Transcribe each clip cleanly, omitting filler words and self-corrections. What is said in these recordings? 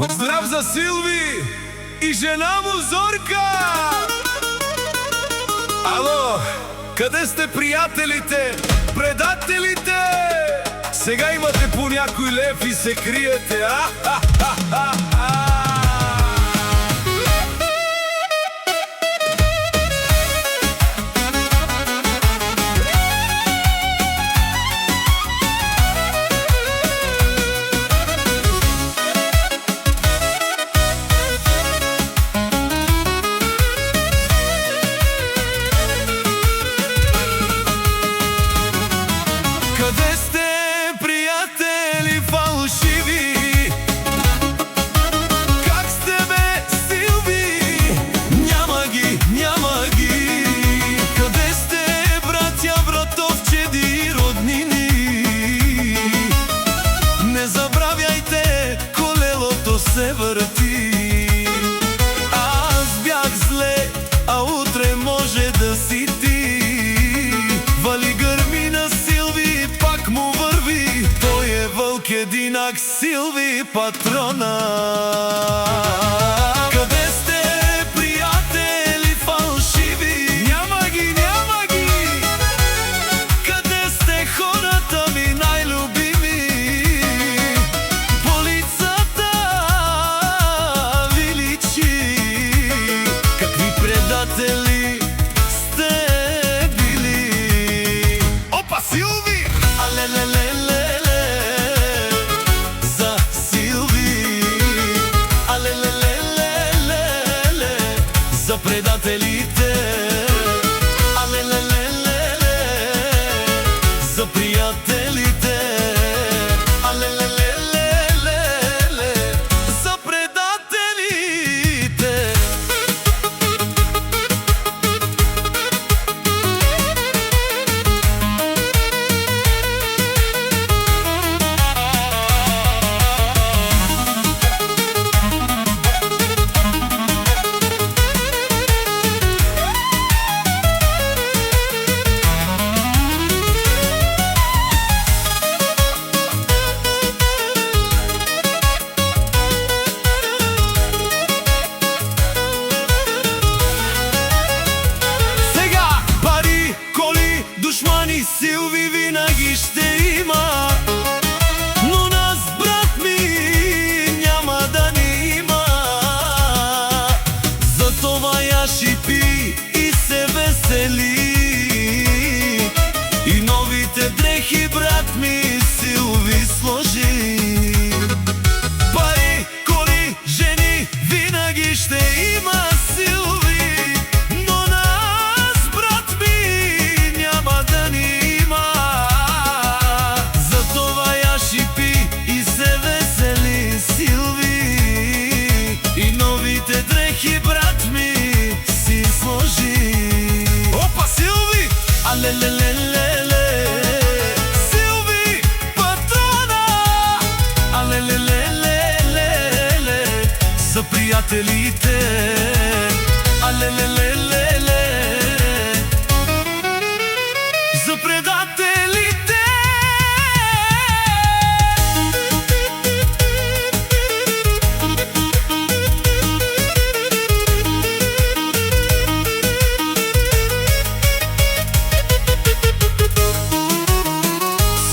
Поздрав за Силви и жена му Зорка! Ало, къде сте приятелите, предателите? Сега имате по някой лев и се криете, Къде сте, приятели фалшиви? Как сте, бе, Силви? Няма ги, няма ги. Къде сте, братя, братовчеди, роднини? Не забравяйте, колелото се върти. Аз бях зле, а утре може да си ти. Вали гърми на Силви, пак му върви. Той е вълк единак, Силви патрона. Къде сте, приятели фалшиви? Няма ги, няма ги. Къде сте, хората ми най-любими? Полицата ви личи. Какви предатели сте били? Опа, Силви! Алелелелеле, за Силви. Алелелелеле, за предателите. Алелелелеле, за приятелите. Алелелелеле, за предателите. Душмани Силви винаги ще има, но нас, брат ми, няма да ни има. Затова я шипи и се весели. И новите дрехи, брат ми, Силви сложи. Пари, коли, жени винаги ще има Силви. Дрехи, брат ми, си сложи. Опа, Силви! Алелелелеле, Силви патрона. Алелелелеле, за приятелите. Алелелелеле, за предателите.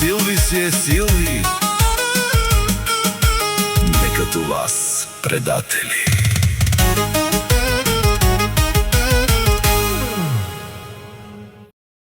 Силви си е Силви, не като вас, предатели.